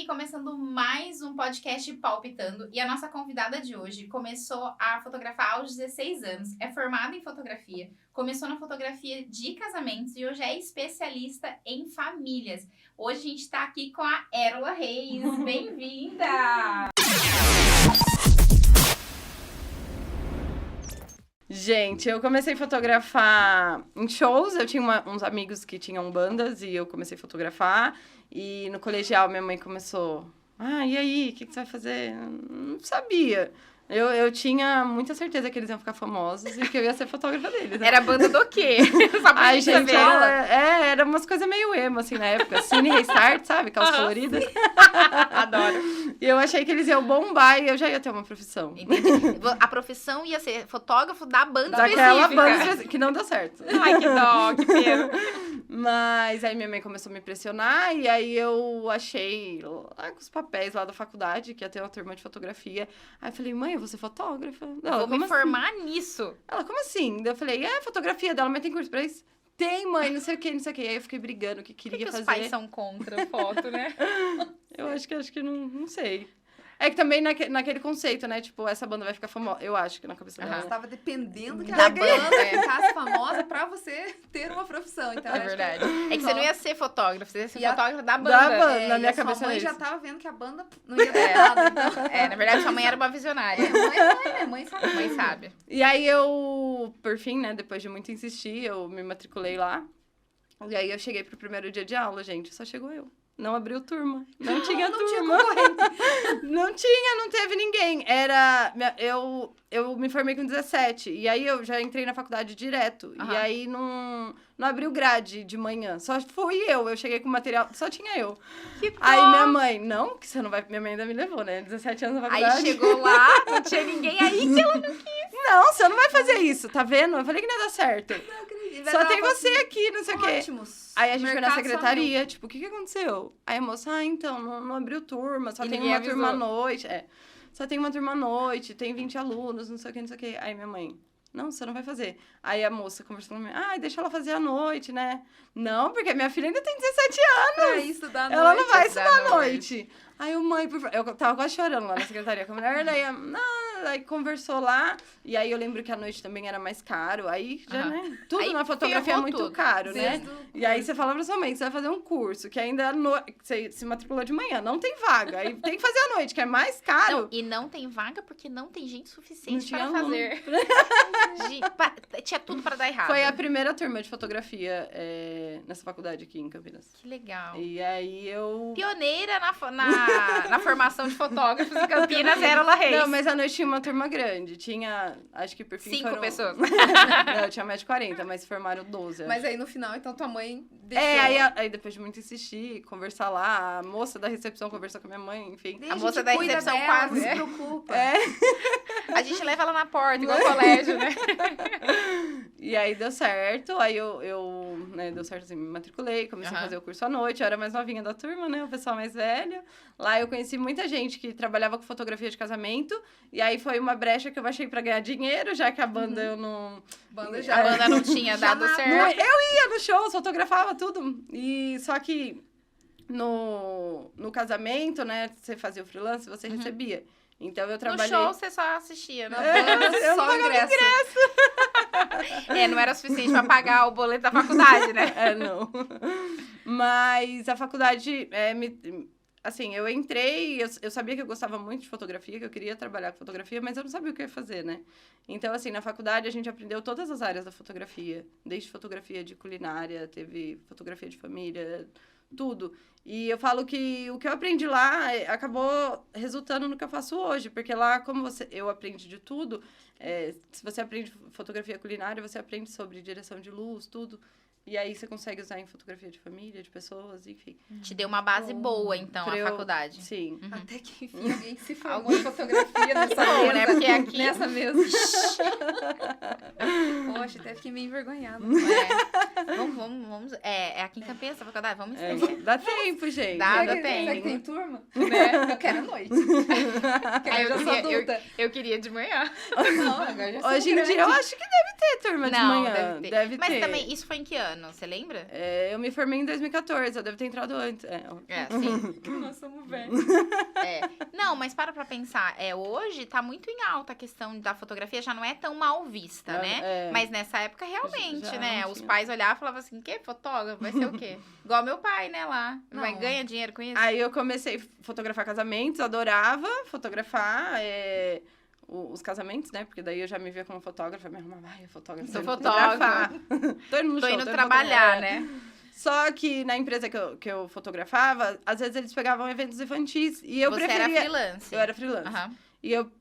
começando mais um podcast Palpitando. E a nossa convidada de hoje começou a fotografar aos 16 anos. É formada em fotografia, começou na fotografia de casamentos e hoje é especialista em famílias. Hoje a gente tá aqui com a Erola Reis. Bem-vinda! Gente, eu comecei a fotografar em shows, eu tinha uns amigos que tinham bandas e eu comecei a fotografar. E no colegial minha mãe começou, e aí, o que você vai fazer? Não sabia. Eu tinha muita certeza que eles iam ficar famosos e que eu ia ser fotógrafa deles. Era banda do quê? Só pra Ai, gente, saber. era umas coisas meio emo, assim, na época. Cine Restart, sabe? Aquelas coloridas. Adoro. E eu achei que eles iam bombar e eu já ia ter uma profissão. Entendi. A profissão ia ser fotógrafo da banda Daquela específica. banda específica, que não deu certo. Ai, que dó, que pena. Mas aí minha mãe começou a me pressionar e aí eu achei lá com os papéis lá da faculdade que ia ter uma turma de fotografia. Aí eu falei, mãe, eu vou ser fotógrafa. Ela, Vou me como formar nisso. Ela, como assim? Daí eu falei, fotografia dela, mas tem curso pra isso? Tem, mãe, não sei o que, não sei o que. Aí eu fiquei brigando o que queria Por que fazer. os pais são contra foto, né? Eu acho que não sei. É que também naquele conceito, né? Tipo, essa banda vai ficar famosa. Eu acho que na cabeça dela. Você estava dependendo que Da a banda banda, ficasse famosa pra você ter uma profissão. Então, É acho verdade. que- É que você não ia ser fotógrafo, você ia ser E a- fotógrafo da banda. Da banda. É, na e minha a sua cabeça mãe era já isso. tava vendo que a banda não ia dar errado. Então, Na verdade, sua mãe era uma visionária. mãe sabe. Mãe sabe. E aí eu, por fim, né? Depois de muito insistir, eu me matriculei lá. E aí eu cheguei pro primeiro dia de aula, gente. Só chegou eu. Não abriu turma. Não tinha Não tinha turma. concorrente. Não teve ninguém. Eu me formei com 17. E aí eu já entrei na faculdade direto. Aham. E aí não abriu grade de manhã. Só fui eu. Eu cheguei com material, só tinha eu. Que Aí dó. minha mãe, não, que você não vai. Minha mãe ainda me levou, né? 17 anos na faculdade. Aí chegou lá, não tinha ninguém aí que ela não quis. Não, você não vai fazer isso, tá vendo? Eu falei que não ia dar certo. Não acredito. Só tem você aqui, não sei o quê. Ótimos. Aí a gente foi na Mercado só secretaria, tipo, o que aconteceu? Aí a moça, então, não abriu turma, só E tem ninguém uma turma à avisou. noite. Só tem uma turma à noite, tem 20 alunos, não sei o que, não sei o que. Aí minha mãe, não, você não vai fazer. Aí a moça conversando comigo, deixa ela fazer à noite, né? Não, porque minha filha ainda tem 17 anos. Pra estudar à Ela noite. não vai estudar estudar à à noite. Aí o mãe, eu tava quase chorando lá na secretaria com a mulher, daí, aí conversou lá, e aí eu lembro que a noite também era mais caro, aí já, Aham. né, tudo Aí na fotografia é ferrou muito tudo. caro, né? Desde o- E aí você fala pra sua mãe que você vai fazer um curso, que ainda você se matriculou de manhã, não tem vaga, aí tem que fazer à noite, que é mais caro. Não, e não tem vaga porque não tem gente Não suficiente tinha para aluno. fazer. Tinha tudo para dar errado. Foi a primeira turma de fotografia nessa faculdade aqui em Campinas. Que legal. E aí eu... Pioneira na formação de fotógrafos em Campinas, Erola Reis. Não, mas à noite tinha uma turma grande. Tinha, acho que por fim 5 foram... pessoas. Não, eu tinha mais de 40, mas formaram 12. Mas aí no final, então tua mãe deixou. Aí depois de muito insistir, conversar lá, a moça da recepção conversou com a minha mãe, enfim. Deixa, A moça te da cuida recepção dela, quase, não se é. preocupa. A gente leva ela na porta, igual colégio, né? E aí deu certo, aí eu né, deu certo assim, me matriculei, comecei a Aham. fazer o curso à noite, eu era mais novinha da turma, né, o pessoal mais velho. Lá eu conheci muita gente que trabalhava com fotografia de casamento, e aí foi uma brecha que eu achei pra ganhar dinheiro, já que a banda eu não... Banda A já. banda não tinha Já dado na- certo. Eu ia no show, fotografava tudo, e só que no casamento, né, você fazia o freelance, você recebia. Então eu No trabalhei... show você só assistia, Na né? banda, eu não só ingresso. Não era suficiente pra pagar o boleto da faculdade, né? Não. Mas a faculdade, assim, eu entrei, eu sabia que eu gostava muito de fotografia, que eu queria trabalhar com fotografia, mas eu não sabia o que eu ia fazer, né? Então, assim, na faculdade a gente aprendeu todas as áreas da fotografia, desde fotografia de culinária, teve fotografia de família, tudo. E eu falo que o que eu aprendi lá acabou resultando no que eu faço hoje, porque lá, como eu aprendi de tudo, se você aprende fotografia culinária, você aprende sobre direção de luz, tudo. E aí você consegue usar em fotografia de família, de pessoas, enfim. Te deu uma base boa, então, Pra a eu- faculdade. Sim. Até que enfim alguém se formou em fotografia nessa bom, mesa. né? Porque aqui- Nessa mesa. Poxa, até fiquei meio envergonhada. Vamos. É aqui em Campinas, essa faculdade? Vamos É, escrever. dá tempo, gente. Dá, Será que tem. tem turma? Né? Eu quero à noite. Porque Aí eu já sou adulta. eu queria de manhã. Não, agora já sou Hoje em grande. dia, eu acho que deve ter turma de Não, manhã. deve ter. Mas ter. também, isso foi em que ano? ano? Você lembra? Eu me formei em 2014, eu devo ter entrado antes. Sim. Nós somos velhos. Não, mas para pra pensar. Hoje tá muito em alta a questão da fotografia, já não é tão mal vista, né? Mas nessa época, realmente, Já né? não Os tinha. pais olhavam e falavam assim, que fotógrafo? Vai ser o quê? Igual meu pai, né, lá. Vai Não. ganha dinheiro com isso? Aí eu comecei a fotografar casamentos, adorava fotografar os casamentos, né? Porque daí eu já me via como fotógrafa, me arrumava, eu fotógrafa. Sou tô indo fotógrafa. fotografar. Tô indo no Tô show, indo tô trabalhar, fotografar. né? Só que na empresa que eu fotografava, às vezes eles pegavam eventos infantis e eu Você preferia... era freelance. Eu era freelance. Aham. E eu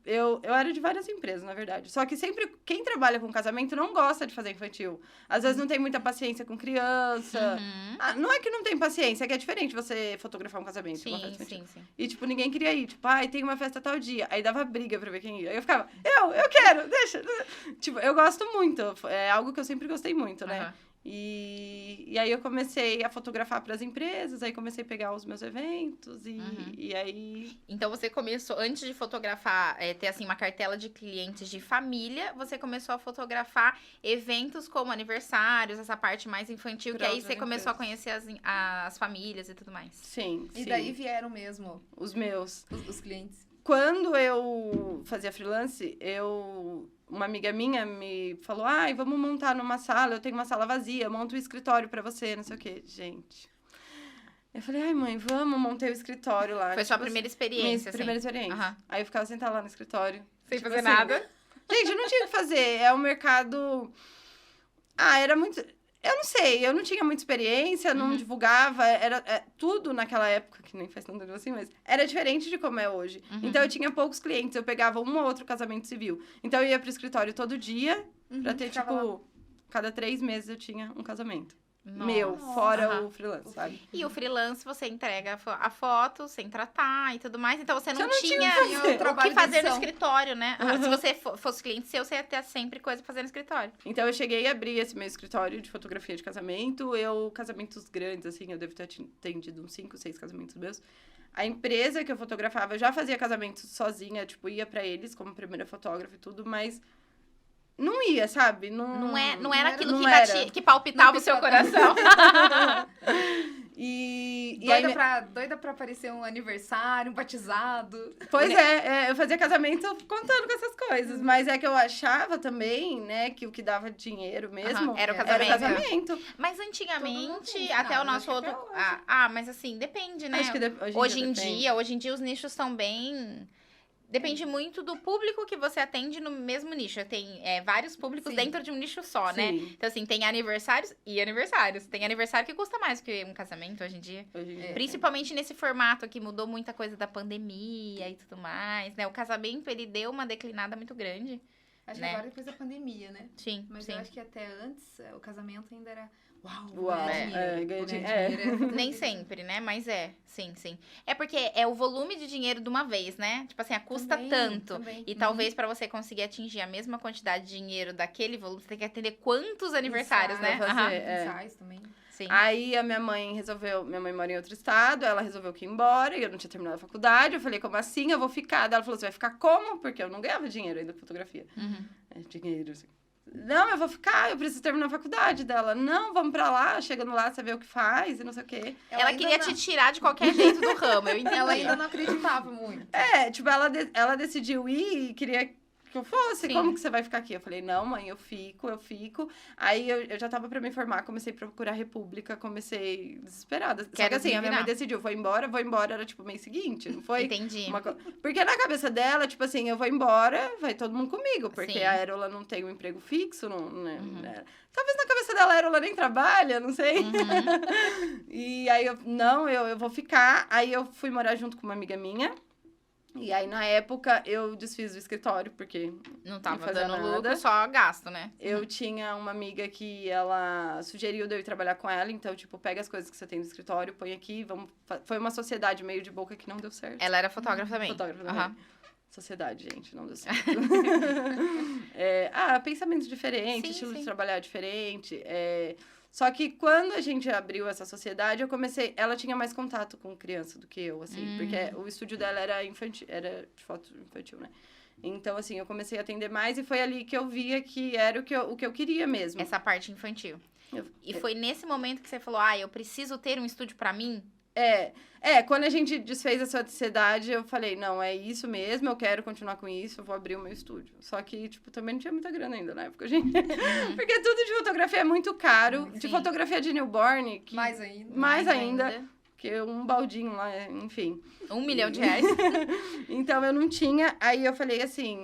era de várias empresas, na verdade. Só que sempre, quem trabalha com casamento não gosta de fazer infantil. Às vezes não tem muita paciência com criança. Uhum. Não é que não tem paciência, é que é diferente você fotografar um casamento. Uma Sim, festa infantil. sim. E, tipo, ninguém queria ir. Tipo, tem uma festa tal dia. Aí dava briga pra ver quem ia. Aí eu ficava, eu quero, deixa. Tipo, eu gosto muito. É algo que eu sempre gostei muito, né? Aham. E aí eu comecei a fotografar para as empresas, aí comecei a pegar os meus eventos e aí... Então você começou, antes de fotografar, ter assim uma cartela de clientes de família, você começou a fotografar eventos como aniversários, essa parte mais infantil, que Pra aí outras você começou a empresas. conhecer as famílias e tudo mais. Sim, E sim. daí vieram mesmo Os meus. os clientes. Quando eu fazia freelance, uma amiga minha me falou, vamos montar numa sala, eu tenho uma sala vazia, monto um escritório pra você, não sei o quê. Gente, eu falei, mãe, vamos, montei o escritório lá. Foi sua Tipo primeira assim, experiência, minha assim? primeira experiência. Aham. Aí eu ficava sentada lá no escritório. Sem tipo fazer assim, nada. Gente, eu não tinha o que fazer, é um mercado... era muito... Eu não sei, eu não tinha muita experiência, não divulgava, tudo naquela época, que nem faz tanto tempo assim, mas era diferente de como é hoje. Então eu tinha poucos clientes, eu pegava um ou outro casamento civil. Então eu ia pro escritório todo dia, pra ter, ficava lá. tipo, cada 3 meses eu tinha um casamento. Nossa. Meu, fora Aham. o freelance, sabe? E o freelance, você entrega a foto sem tratar e tudo mais. Então, você não, Você não tinha tinha o o trabalho que de fazer no edição. escritório, né? Se você fosse cliente seu, você ia ter sempre coisa pra fazer no escritório. Então eu cheguei a abrir esse meu escritório de fotografia de casamento. Casamentos grandes, assim, eu devo ter atendido uns 5, 6 casamentos meus. A empresa que eu fotografava, eu já fazia casamentos sozinha, tipo, ia pra eles como primeira fotógrafa e tudo, mas não ia, sabe? Não Era aquilo não que, era. que palpitava o seu coração. E aí, Doida pra aparecer um aniversário, um batizado. pois eu fazia casamento contando com essas coisas, mas é que eu achava também, né, que o que dava dinheiro mesmo Aham, era o era o casamento. Mas Todo mundo antigamente, tem, até o não, nosso acho que outro... até mas assim, depende, né? Acho que Hoje em depende. dia, os nichos estão bem... Depende muito do público que você atende no mesmo nicho. Tem vários públicos Sim. dentro de um nicho só, né? Sim. Então, assim, tem aniversários e aniversários. Tem aniversário que custa mais que um casamento hoje em dia. Hoje em dia. Principalmente nesse formato que mudou muita coisa da pandemia e tudo mais, né? O casamento, ele deu uma declinada muito grande. Acho Né? que agora depois da pandemia, né? Sim, Mas sim. eu acho que até antes o casamento ainda era... Uau, Uau, ganhar ganha dinheiro. dinheiro. Nem sempre, né? Mas sim. É porque é o volume de dinheiro de uma vez, né? Tipo assim, custa Também, tanto. também. E talvez pra você conseguir atingir a mesma quantidade de dinheiro daquele volume, você tem que atender quantos aniversários, né? Ensaios, Aham. fazer. Ensaios também. Sim. Aí a minha mãe mora em outro estado, ela resolveu que ir embora, e eu não tinha terminado a faculdade, eu falei, como assim? Eu vou ficar. Daí ela falou, você vai ficar como? Porque eu não ganhava dinheiro ainda com fotografia. Uhum. Dinheiro, assim. Não, eu vou ficar, eu preciso terminar a faculdade dela. Não, vamos pra lá, chegando lá, você vê o que faz e não sei o quê. Ela ainda queria não- te tirar de qualquer jeito do ramo, eu entendi. Ela ainda não acreditava muito. Tipo, ela decidiu ir e queria que eu fosse. Sim. Como que você vai ficar aqui? Eu falei, não, mãe, eu fico. Aí eu já tava pra me formar, comecei a procurar república, comecei desesperada. Só Quero que assim, a minha mãe virar. decidiu, vou embora, era tipo mês seguinte, não foi? Entendi. Porque na cabeça dela, tipo assim, eu vou embora, vai todo mundo comigo, porque Sim. a Aerola não tem um emprego fixo, não, né? Uhum. Talvez na cabeça dela a Aerola nem trabalha, não sei. Uhum. E aí eu vou ficar. Aí eu fui morar junto com uma amiga minha. E aí, na época, eu desfiz o escritório, porque Não tava fazia dando nada. lucro, só gasto, né? eu tinha uma amiga que ela sugeriu de eu ir trabalhar com ela. Então, tipo, pega as coisas que você tem no escritório, põe aqui, vamos... Foi uma sociedade meio de boca que não deu certo. Ela era fotógrafa também. Fotógrafa também. Aham. Sociedade, gente, não deu certo. Pensamento diferente, Sim, estilo sim. de trabalhar diferente. Só que quando a gente abriu essa sociedade, ela tinha mais contato com criança do que eu, assim. Porque o estúdio dela era infantil, era de foto infantil, né? Então, assim, eu comecei a atender mais e foi ali que eu via que era o que eu queria mesmo. Essa parte infantil. Eu- E foi nesse momento que você falou, eu preciso ter um estúdio pra mim? Quando a gente desfez a sociedade, eu falei, não, é isso mesmo, eu quero continuar com isso, eu vou abrir o meu estúdio. Só que, tipo, também não tinha muita grana ainda na época, gente. Porque tudo de fotografia é muito caro. De Sim. fotografia de newborn, que Mais ainda. mais ainda, que um baldinho lá, enfim. R$1 milhão. Então, eu não tinha, aí eu falei assim,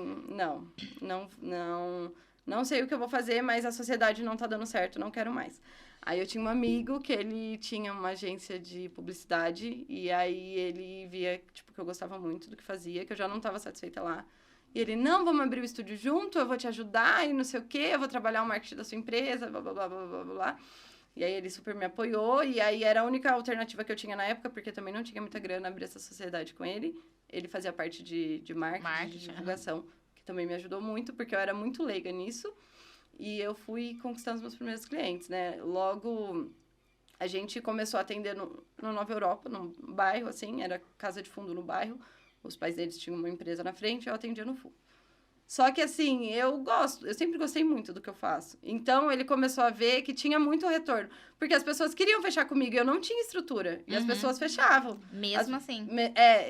não sei o que eu vou fazer, mas a sociedade não tá dando certo, não quero mais. Aí eu tinha um amigo que ele tinha uma agência de publicidade e aí ele via, tipo, que eu gostava muito do que fazia, que eu já não estava satisfeita lá. E ele, não, vamos abrir o estúdio junto, eu vou te ajudar e não sei o quê, eu vou trabalhar o marketing da sua empresa, blá, blá, blá, blá, blá, blá. E aí ele super me apoiou e aí era a única alternativa que eu tinha na época, porque também não tinha muita grana abrir essa sociedade com ele. Ele fazia parte de marketing, de divulgação, que também me ajudou muito, porque eu era muito leiga nisso. E eu fui conquistando os meus primeiros clientes, né? Logo, a gente começou a atender no Nova Europa, num bairro, assim, era casa de fundo no bairro. Os pais deles tinham uma empresa na frente, eu atendia no fundo. Só que, assim, eu sempre gostei muito do que eu faço. Então, ele começou a ver que tinha muito retorno. Porque as pessoas queriam fechar comigo e eu não tinha estrutura. E as pessoas fechavam. Mesmo assim.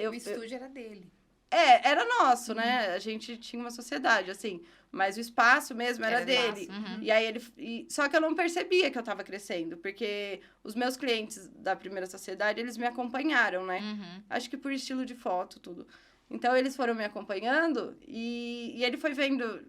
O estúdio era dele. Era nosso, né? A gente tinha uma sociedade, assim. Mas o espaço mesmo era dele. E aí só que eu não percebia que eu tava crescendo, porque os meus clientes da primeira sociedade, eles me acompanharam, né? Acho que por estilo de foto, tudo. Então, eles foram me acompanhando e ele foi vendo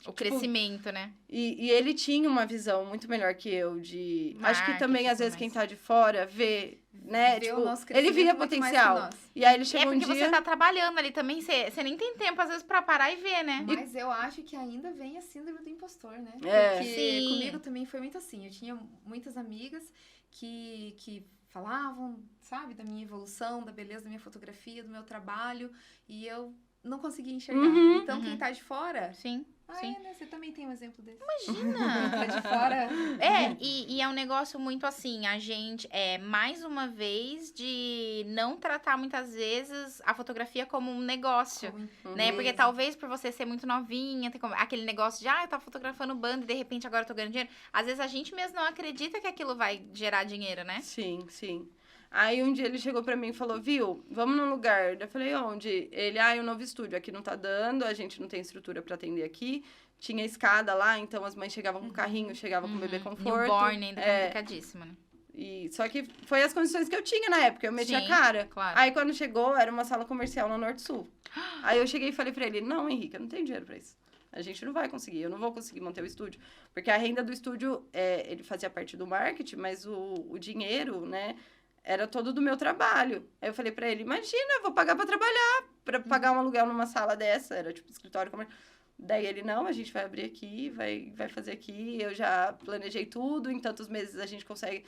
O crescimento, né? E ele tinha uma visão muito melhor que eu de... acho que também, às vezes, quem tá de fora vê, né? Vê tipo, o nosso ele via crescimento muito mais potencial. que nós. E aí ele chegou um porque dia... você tá trabalhando ali também, você nem tem tempo, às vezes, pra parar e ver, né? Mas eu acho que ainda vem a síndrome do impostor, né? É. Porque Sim. comigo também foi muito assim. Eu tinha muitas amigas que falavam, sabe, da minha evolução, da beleza da minha fotografia, do meu trabalho. E eu não conseguia enxergar. Então, quem tá de fora... Sim. Sim. né? Você também tem um exemplo desse. Imagina! Tá de fora. E é um negócio muito assim, a gente, mais uma vez, de não tratar muitas vezes a fotografia como um negócio, né? Porque talvez por você ser muito novinha, tem aquele negócio de, eu tava fotografando banda e de repente agora eu tô ganhando dinheiro. Às vezes a gente mesmo não acredita que aquilo vai gerar dinheiro, né? Sim, sim. Aí um dia ele chegou pra mim e falou, viu, vamos num lugar. Eu falei, onde? Ele, um novo estúdio, aqui não tá dando, a gente não tem estrutura pra atender aqui. Tinha escada lá, então as mães chegavam com o carrinho, chegavam com o bebê conforto. Newborn ainda complicadíssimo, né? Só que foi as condições que eu tinha na época, eu meti a cara. Claro. Aí quando chegou, era uma sala comercial no Norte Sul. Aí eu cheguei e falei pra ele, não, Henrique, eu não tenho dinheiro pra isso. A gente não vai conseguir, eu não vou conseguir manter o estúdio. Porque a renda do estúdio, ele fazia parte do marketing, mas o dinheiro, né, era todo do meu trabalho. Aí eu falei pra ele, imagina, eu vou pagar pra trabalhar, pra pagar um aluguel numa sala dessa, era tipo escritório comercial. Daí ele, não, a gente vai abrir aqui, vai fazer aqui, eu já planejei tudo, em tantos meses a gente consegue...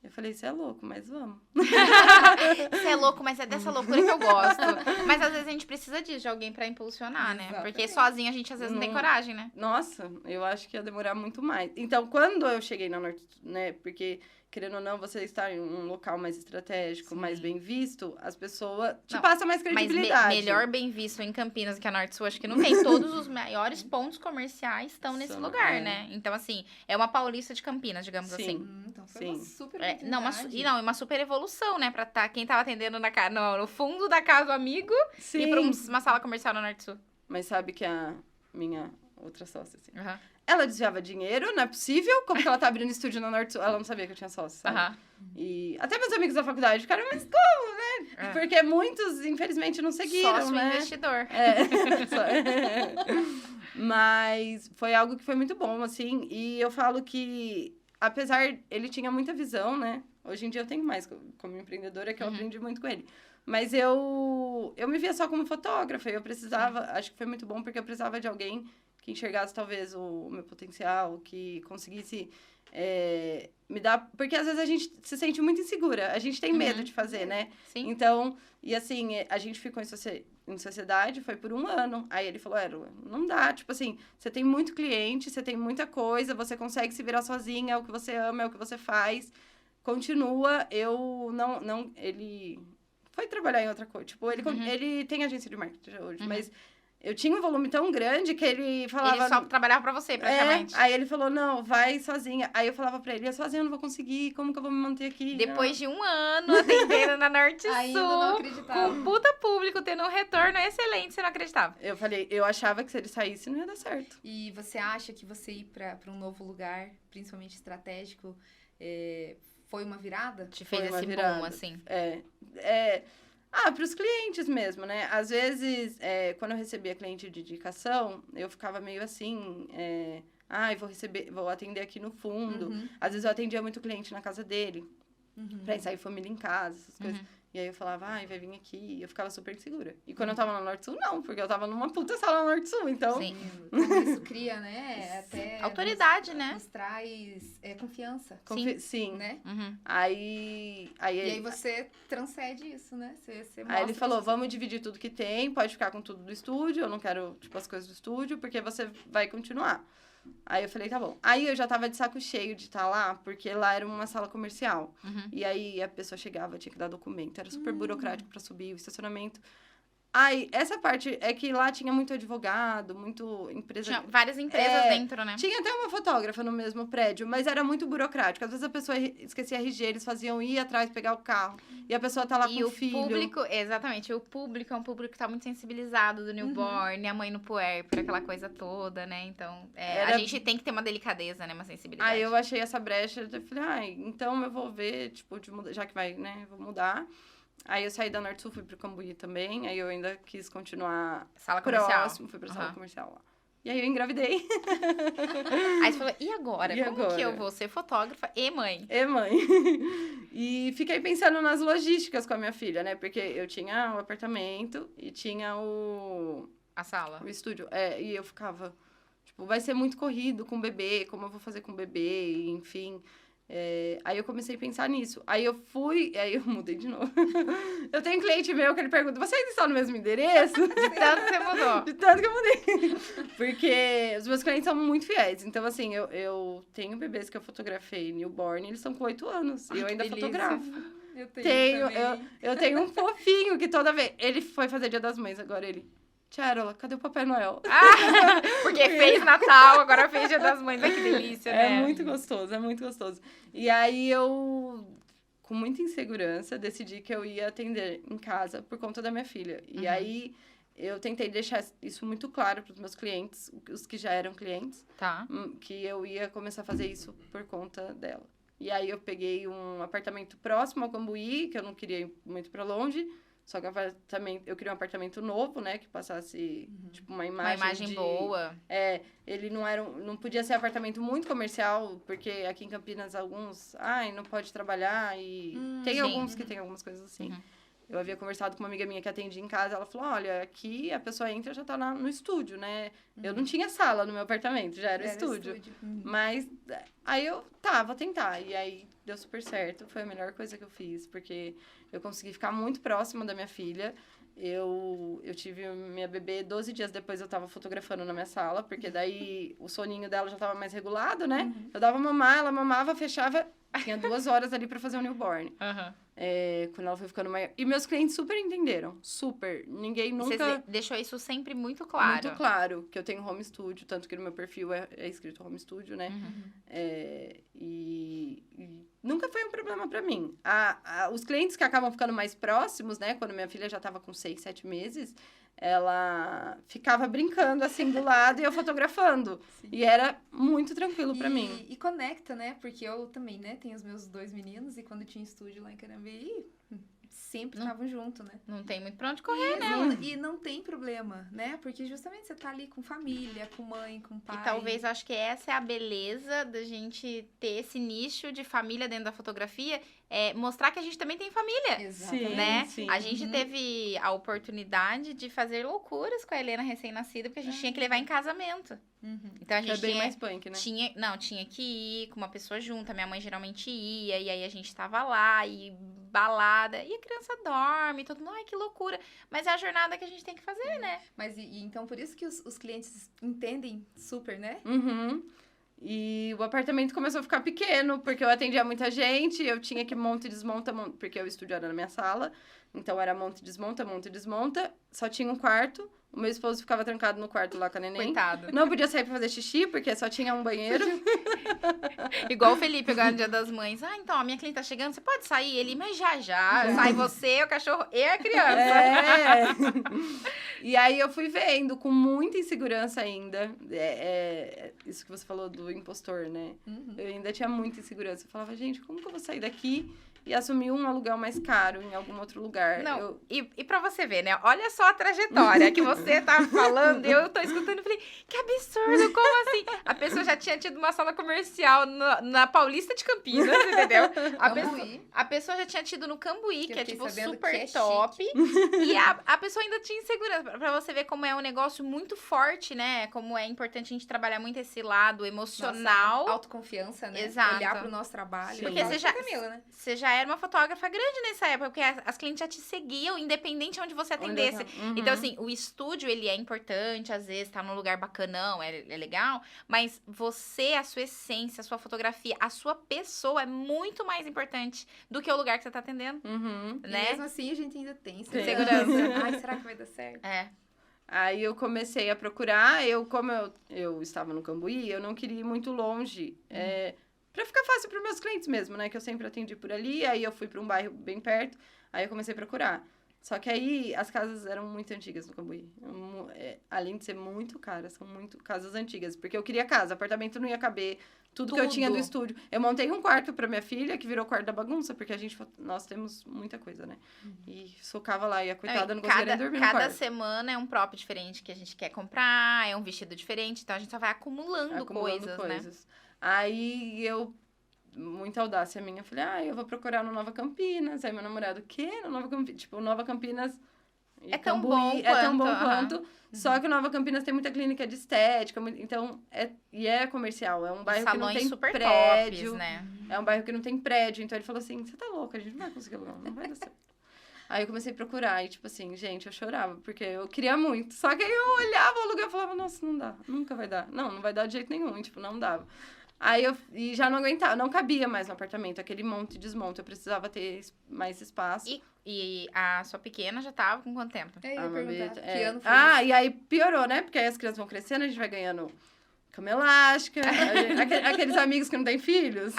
Eu falei, você é louco, mas vamos. Você é louco, mas é dessa loucura que eu gosto. Mas às vezes a gente precisa disso, de alguém pra impulsionar, né? Exatamente. Porque sozinho a gente às vezes não tem coragem, né? Nossa, eu acho que ia demorar muito mais. Então, quando eu cheguei na Norte, né, porque... querendo ou não, você está em um local mais estratégico, mais bem visto, as pessoas te passam mais credibilidade. Mas melhor bem visto em Campinas que a Norte Sul, acho que não tem. Todos os maiores pontos comerciais estão nesse lugar, né? Então, assim, é uma Paulista de Campinas, digamos assim. Então foi uma super uma super evolução, né? Pra quem tava atendendo no fundo da casa do amigo e pra uma sala comercial na Norte Sul. Mas sabe que a minha outra sócia, assim... Ela desviava dinheiro, não é possível. Como que ela tá abrindo estúdio na Norte Sul? Ela não sabia que eu tinha sócio, sabe? E até meus amigos da faculdade ficaram, mas como, né? Porque muitos, infelizmente, não seguiram, sócio né? investidor. Mas foi algo que foi muito bom, assim. E eu falo que, apesar... Ele tinha muita visão, né? Hoje em dia eu tenho mais como empreendedora, que eu aprendi muito com ele. Mas eu me via só como fotógrafa. Eu precisava... Acho que foi muito bom, porque eu precisava de alguém... que enxergasse, talvez, o meu potencial, que conseguisse me dar... Porque, às vezes, a gente se sente muito insegura. A gente tem medo de fazer, né? Sim. Então, e assim, a gente ficou em sociedade, foi por 1 ano. Aí ele falou, não dá. Tipo assim, você tem muito cliente, você tem muita coisa, você consegue se virar sozinha, é o que você ama, é o que você faz. Continua. Ele foi trabalhar em outra coisa. Tipo, ele tem agência de marketing hoje, mas... eu tinha um volume tão grande que ele falava... Ele só trabalhava pra você, praticamente. Aí ele falou, não, vai sozinha. Aí eu falava pra ele, sozinha eu não vou conseguir, como que eu vou me manter aqui? Depois de um ano atendendo na Norte Ainda Sul, não acreditava. com puta público, tendo um retorno excelente, você não acreditava. Eu falei, eu achava que se ele saísse não ia dar certo. E você acha que você ir pra um novo lugar, principalmente estratégico, foi uma virada? Te fez Foi uma esse virada. boom, assim. Pros clientes mesmo, né? Às vezes, quando eu recebia cliente de indicação, eu ficava meio assim, vou atender aqui no fundo. Uhum. Às vezes eu atendia muito cliente na casa dele, Uhum. pra ensair família em casa, essas coisas. E aí eu falava, vai vir aqui. E eu ficava super insegura. E quando eu tava na Norte Sul, não, porque eu tava numa puta sala na Norte Sul, então... Sim. Como isso cria, né? Até Autoridade, né? nos traz confiança, Sim. né? Uhum. Aí E aí você transcede isso, né? Você Aí mostra ele falou, isso. vamos dividir tudo que tem, pode ficar com tudo do estúdio, eu não quero, tipo, as coisas do estúdio, porque você vai continuar. Aí eu falei, tá bom. Aí eu já tava de saco cheio de estar lá, porque lá era uma sala comercial. Uhum. E aí a pessoa chegava, tinha que dar documento, era super burocrático pra subir o estacionamento. Aí, essa parte é que lá tinha muito advogado, muito empresa... Tinha várias empresas dentro, né? Tinha até uma fotógrafa no mesmo prédio, mas era muito burocrático. Às vezes a pessoa esquecia RG, eles faziam ir atrás, pegar o carro. E a pessoa tá lá com o filho. Público, exatamente, o público é um público que tá muito sensibilizado do newborn, a mãe no puérpero, aquela coisa toda, né? Então, a gente tem que ter uma delicadeza, né? Uma sensibilidade. Aí eu achei essa brecha, eu falei, então eu vou ver, tipo, de mudar, já que vai, né, vou mudar. Aí eu saí da Norte Sul, fui pro Cambuí também, aí eu ainda quis continuar Sala comercial. próximo, fui pra sala comercial lá. E aí eu engravidei. Aí você falou, e agora? Como que eu vou ser fotógrafa e mãe? Mãe. E fiquei pensando nas logísticas com a minha filha, né? Porque eu tinha o apartamento e tinha A sala. o estúdio. E eu ficava, tipo, vai ser muito corrido com o bebê, como eu vou fazer com o bebê, enfim... aí eu comecei a pensar nisso. Aí eu mudei de novo. Eu tenho um cliente meu que ele pergunta, você ainda está no mesmo endereço? De tanto que você mudou. De tanto que eu mudei. Porque os meus clientes são muito fiéis. Então, assim, eu tenho bebês que eu fotografei newborn, eles estão com 8 anos. E eu ainda fotografo. Eu tenho um fofinho que toda vez... Ele foi fazer Dia das Mães, agora ele... Tiarola, cadê o Papai Noel? Porque fez Natal, agora fez Dia das Mães. Ai, que delícia, né? É muito gostoso, é muito gostoso. E aí eu, com muita insegurança, decidi que eu ia atender em casa por conta da minha filha. E aí eu tentei deixar isso muito claro para os meus clientes, os que já eram clientes, Tá. que eu ia começar a fazer isso por conta dela. E aí eu peguei um apartamento próximo ao Cambuí, que eu não queria ir muito para longe. Só que eu queria um apartamento novo, né? Que passasse, tipo, uma imagem boa. Ele não podia ser apartamento muito comercial, porque aqui em Campinas alguns... não pode trabalhar e... tem alguns que tem algumas coisas assim. Eu havia conversado com uma amiga minha que atendia em casa, ela falou, olha, aqui a pessoa entra e já tá no estúdio, né? Eu não tinha sala no meu apartamento, já era o estúdio. Mas aí eu, vou tentar. E aí deu super certo, foi a melhor coisa que eu fiz, porque eu consegui ficar muito próxima da minha filha. Eu tive minha bebê 12 dias depois, eu tava fotografando na minha sala, porque daí o soninho dela já tava mais regulado, né? Eu dava mamar, ela mamava, fechava, tinha 2 horas ali pra fazer o newborn. Quando ela foi ficando maior. E meus clientes super entenderam, super. Ninguém nunca... Você deixou isso sempre muito claro. Muito claro, que eu tenho home studio, tanto que no meu perfil é escrito home studio, né? E nunca foi um problema pra mim. Os clientes que acabam ficando mais próximos, né? Quando minha filha já tava com 6, 7 meses, ela ficava brincando assim do lado e eu fotografando. Sim. E era muito tranquilo pra mim. E conecta, né? Porque eu também, né? Tenho os meus 2 meninos e quando tinha estúdio lá em Carambeí, sempre estavam junto, né? Não tem muito pra onde correr, né? E não tem problema, né? Porque justamente você tá ali com família, com mãe, com pai. E talvez, acho que essa é a beleza da gente ter esse nicho de família dentro da fotografia, mostrar que a gente também tem família. Exatamente. Né? Sim. A gente teve a oportunidade de fazer loucuras com a Helena recém-nascida, porque a gente tinha que levar em casamento. Então a gente bem mais punk, né? Tinha que ir com uma pessoa junto. A minha mãe geralmente ia, e aí a gente tava lá, e balada, e a criança dorme, todo mundo, ai, que loucura. Mas é a jornada que a gente tem que fazer, né? Mas então por isso que os clientes entendem super, né? E o apartamento começou a ficar pequeno, porque eu atendia muita gente, eu tinha que monta e desmonta, porque o estúdio era na minha sala. Então, era monta e desmonta. Só tinha um quarto. O meu esposo ficava trancado no quarto lá com a neném. Coitado. Não podia sair pra fazer xixi, porque só tinha um banheiro. Igual o Felipe agora no Dia das Mães. Ah, então, a minha cliente tá chegando, você pode sair? Ele, mas já. Sai você, o cachorro e a criança. É. E aí, eu fui vendo, com muita insegurança ainda. Isso que você falou do impostor, né? Eu ainda tinha muita insegurança. Eu falava, gente, como que eu vou sair daqui e assumir um aluguel mais caro em algum outro lugar? Não, e pra você ver, né? Olha só a trajetória que você tá falando, eu tô escutando e falei, que absurdo, como assim? A pessoa já tinha tido uma sala comercial na Paulista de Campinas, entendeu? A pessoa já tinha tido no Cambuí, que é tipo super top. E a pessoa ainda tinha insegurança. Pra você ver como é um negócio muito forte, né? Como é importante a gente trabalhar muito esse lado emocional. Nossa, autoconfiança, né? Exato. Olhar pro nosso trabalho. Porque você já era uma fotógrafa grande nessa época, porque as clientes já te seguiam, independente de onde você atendesse. Então, assim, o estúdio, ele é importante, às vezes tá num lugar bacanão, é legal, mas você, a sua essência, a sua fotografia, a sua pessoa é muito mais importante do que o lugar que você tá atendendo, né? E mesmo assim, a gente ainda tem segurança. Ai, será que vai dar certo? Aí eu comecei a procurar, como eu estava no Cambuí, eu não queria ir muito longe, pra ficar fácil para os meus clientes mesmo, né? Que eu sempre atendi por ali, aí eu fui para um bairro bem perto, aí eu comecei a procurar. Só que aí as casas eram muito antigas no Cambuí. Além de ser muito caras, são muito casas antigas. Porque eu queria casa, apartamento não ia caber, tudo que eu tinha do estúdio. Eu montei um quarto pra minha filha, que virou quarto da bagunça, porque nós temos muita coisa, né? E socava lá, e a coitada não conseguia nem dormir no quarto. Cada semana é um prop diferente que a gente quer comprar, é um vestido diferente, então a gente só vai acumulando coisas, né? Aí eu, muita audácia minha, falei, eu vou procurar no Nova Campinas. Aí meu namorado, o quê? No Nova Campinas? Tipo, Nova Campinas é tão bom quanto. Só que o Nova Campinas tem muita clínica de estética, então, é comercial, é um bairro que não tem super prédio. Tops, né? É um bairro que não tem prédio, então ele falou assim, você tá louca, a gente não vai conseguir alugar, não vai dar certo. Aí eu comecei a procurar e, tipo assim, gente, eu chorava, porque eu queria muito. Só que aí eu olhava o aluguel e falava, nossa, não dá, nunca vai dar. Não vai dar de jeito nenhum, e, tipo, não dava. Aí e já não aguentava, não cabia mais no apartamento, aquele monte e desmonte, eu precisava ter mais espaço. E a sua pequena já tava com quanto tempo? Eu ia perguntar, que ano foi isso? E aí piorou, né? Porque aí as crianças vão crescendo, a gente vai ganhando cama elástica, aqueles amigos que não têm filhos.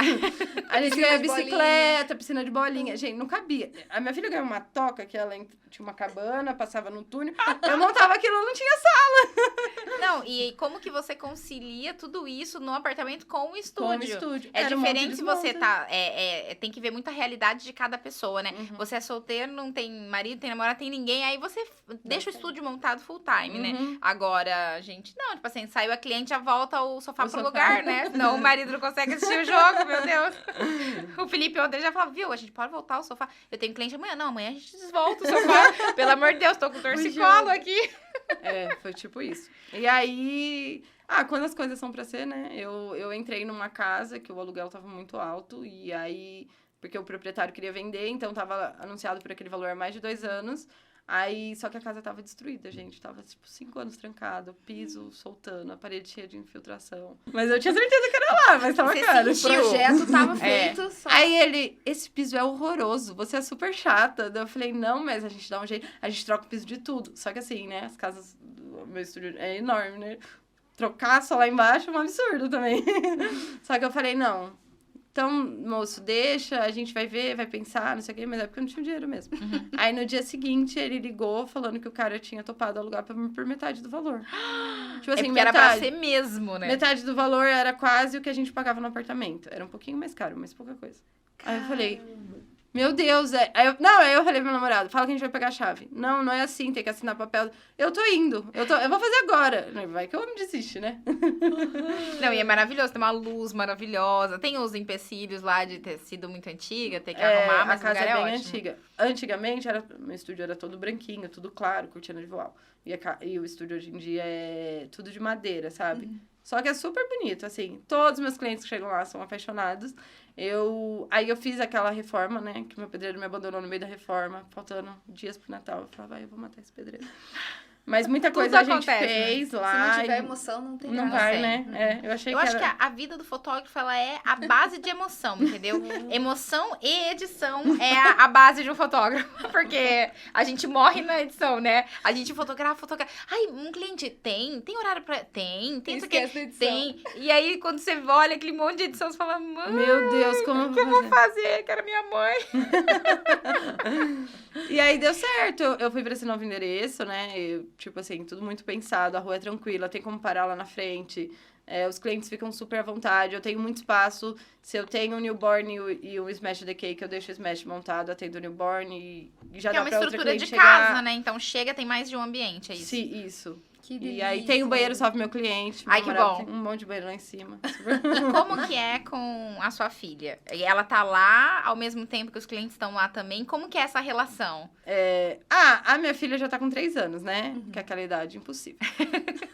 A gente ganha bicicleta, piscina de bolinha. Gente, não cabia. A minha filha ganhou uma toca, que ela tinha uma cabana, passava no túnel. Eu montava aquilo, não tinha sala. Não, e como que você concilia tudo isso no apartamento com o estúdio? Com o estúdio. É diferente se você tá... tem que ver muita realidade de cada pessoa, né? Você é solteiro, não tem marido, tem namorado, tem ninguém, aí você deixa o estúdio montado full time, né? Agora, gente, não, tipo assim, saiu a cliente, já volta o sofá pro lugar, né? Senão o marido não consegue assistir o jogo, meu Deus. O Felipe ontem já falava, viu, a gente pode voltar o sofá. Eu tenho cliente amanhã. Não, amanhã a gente desvolta o sofá. Pelo amor de Deus, tô com torcicolo aqui. Foi tipo isso. E aí... quando as coisas são pra ser, né? Eu entrei numa casa que o aluguel tava muito alto. E aí... Porque o proprietário queria vender, então tava anunciado por aquele valor há mais de 2 anos. Aí, só que a casa tava destruída, gente. Tava, 5 anos trancado, piso soltando, a parede cheia de infiltração. Mas eu tinha certeza que era lá, mas tava caro. O projeto tava feito. Só... Aí esse piso é horroroso, você é super chata. Daí eu falei, não, mas a gente dá um jeito, a gente troca o piso de tudo. Só que assim, né, as casas do meu estúdio é enorme, né? Trocar só lá embaixo é um absurdo também. Só que eu falei, não. Então, moço, deixa, a gente vai ver, vai pensar, não sei o quê, mas é porque eu não tinha dinheiro mesmo. Aí, no dia seguinte, ele ligou falando que o cara tinha topado alugar por metade do valor. Tipo assim, era pra ser mesmo, né? Metade do valor era quase o que a gente pagava no apartamento. Era um pouquinho mais caro, mas pouca coisa. Aí eu falei... Meu Deus, Aí eu falei pro meu namorado, fala que a gente vai pegar a chave. Não é assim, tem que assinar papel. Eu tô indo, eu vou fazer agora. Vai que eu me desiste, né? Não, e é maravilhoso, tem uma luz maravilhosa. Tem os empecilhos lá de ter sido muito antiga, ter que arrumar, mas a casa é bem ótimo. antiga. Antigamente, meu estúdio era todo branquinho, tudo claro, cortina de voal. E o estúdio hoje em dia é tudo de madeira, sabe? Só que é super bonito, assim. Todos os meus clientes que chegam lá são apaixonados. Aí eu fiz aquela reforma, né? Que meu pedreiro me abandonou no meio da reforma, faltando dias pro Natal. Eu falava, eu vou matar esse pedreiro. Mas muita Tudo coisa a gente acontece, fez né? lá. Se não tiver e emoção, não tem não graça. vai, sei. né? Eu achei Eu que acho que era... a vida do fotógrafo, ela é a base de emoção, entendeu? Emoção e edição é a base de um fotógrafo. Porque a gente morre na edição, né? A gente fotografa. Ai, um cliente tem horário pra... Tem isso aqui. Esquece da edição. Tem. E aí, quando você olha aquele monte de edição, você fala, mano, Meu Deus, como o que eu vou fazer? Que era minha mãe. E aí deu certo, eu fui pra esse novo endereço, né? Tipo assim, tudo muito pensado, a rua é tranquila, tem como parar lá na frente. Os clientes ficam super à vontade, eu tenho muito espaço. Se eu tenho um newborn e o Smash the Cake, eu deixo o Smash montado, atendo o newborn e já Que é dá uma pra outra estrutura cliente de chegar. casa, né? Então chega, tem mais de um ambiente, é isso. Sim, isso. Que E aí delícia. tem o banheiro só pro meu cliente. Ai, meu que namorado bom. Tem um monte de banheiro lá em cima. E como que é com a sua filha? E ela tá lá ao mesmo tempo que os clientes estão lá também. Como que é essa relação? A minha filha já tá com 3 anos, né? Que é aquela idade impossível.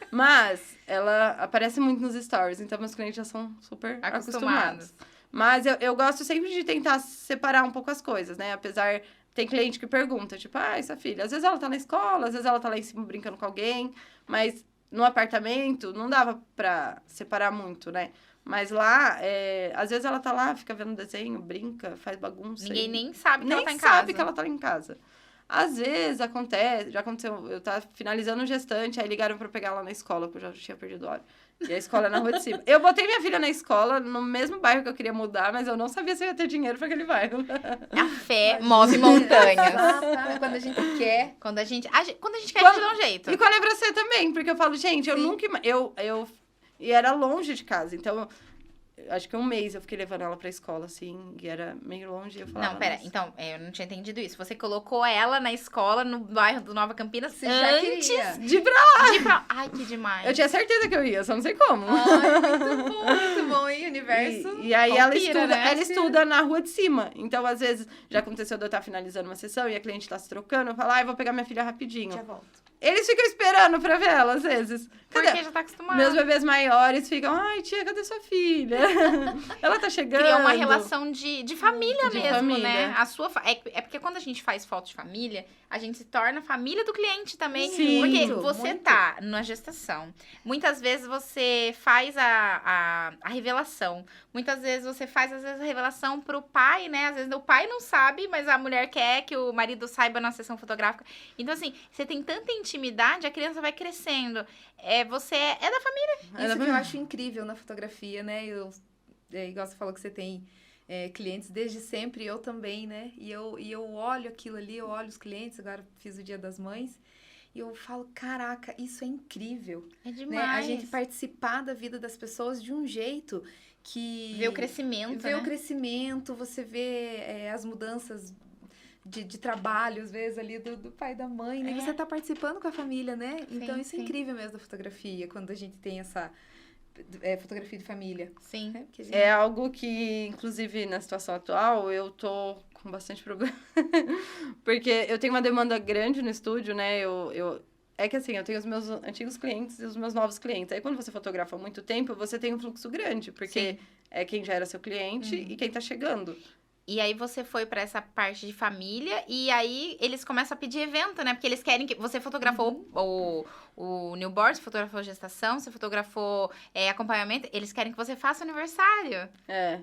Mas ela aparece muito nos stories, então meus clientes já são super acostumados. Mas eu gosto sempre de tentar separar um pouco as coisas, né? Apesar, tem cliente que pergunta, tipo, essa filha, às vezes ela tá na escola, às vezes ela tá lá em cima brincando com alguém, mas no apartamento não dava pra separar muito, né? Mas lá, às vezes ela tá lá, fica vendo desenho, brinca, faz bagunça. Ninguém nem sabe que nem ela tá em sabe casa. que ela tá em casa. Às vezes acontece, já aconteceu, eu tava finalizando um gestante, aí ligaram pra eu pegar ela na escola, porque eu já tinha perdido a hora. E a escola é na rua de cima. Eu botei minha filha na escola, no mesmo bairro que eu queria mudar, mas eu não sabia se eu ia ter dinheiro pra aquele bairro. A fé move montanhas. Exato. Quando a gente quer. Quando a gente quer, a gente dá um jeito. E qual é pra você também? Porque eu falo, gente, eu Sim. nunca... E era longe de casa, então... Acho que 1 mês eu fiquei levando ela pra escola, assim, e era meio longe. Eu falava, Não, pera, nossa. então, eu não tinha entendido isso. Você colocou ela na escola, no bairro do Nova Campinas, Você já antes queria. De pra... de ir pra... Ai, que demais. Eu tinha certeza que eu ia, só não sei como. Ai, muito bom, hein? Universo. E aí ela Palpira, estuda, né? ela estuda na rua de cima. Então, às vezes, já aconteceu de eu estar finalizando uma sessão e a cliente tá se trocando, eu falo, eu vou pegar minha filha rapidinho. Já volto. Eles ficam esperando pra ver ela, às vezes. Cadê? Porque já tá acostumado. Meus bebês maiores ficam, ai, tia, cadê sua filha? Ela tá chegando. Criou uma relação de família De mesmo, família. né? É porque quando a gente faz foto de família, a gente se torna família do cliente também. Sim. Porque Muito, você muito. tá na gestação. Muitas vezes você faz a revelação. Muitas vezes você faz, às vezes, a revelação pro pai, né? Às vezes o pai não sabe, mas a mulher quer que o marido saiba na sessão fotográfica. Então, assim, você tem tanta intimidade, a criança vai crescendo. Você é da família. Isso que eu acho incrível na fotografia, né? Igual você falou que você tem clientes desde sempre, eu também, né? E eu olho aquilo ali, eu olho os clientes, agora fiz o Dia das Mães, e eu falo, caraca, isso é incrível. É Né? demais. A gente participar da vida das pessoas de um jeito que... Ver o crescimento, Ver né? o crescimento, você vê as mudanças de trabalho, às vezes, ali do pai e da mãe, né? É. Você tá participando com a família, né? Então, isso sim. é incrível mesmo da fotografia, quando a gente tem essa fotografia de família. Sim. Né? Porque a gente... É algo que, inclusive, na situação atual, eu tô com bastante problema. Porque eu tenho uma demanda grande no estúdio, né? É que assim, eu tenho os meus antigos clientes e os meus novos clientes. Aí, quando você fotografa há muito tempo, você tem um fluxo grande. Porque é quem já era seu cliente e quem tá chegando. E aí você foi pra essa parte de família e aí eles começam a pedir evento, né? Porque eles querem que... Você fotografou o newborn, você fotografou gestação, você fotografou acompanhamento. Eles querem que você faça aniversário,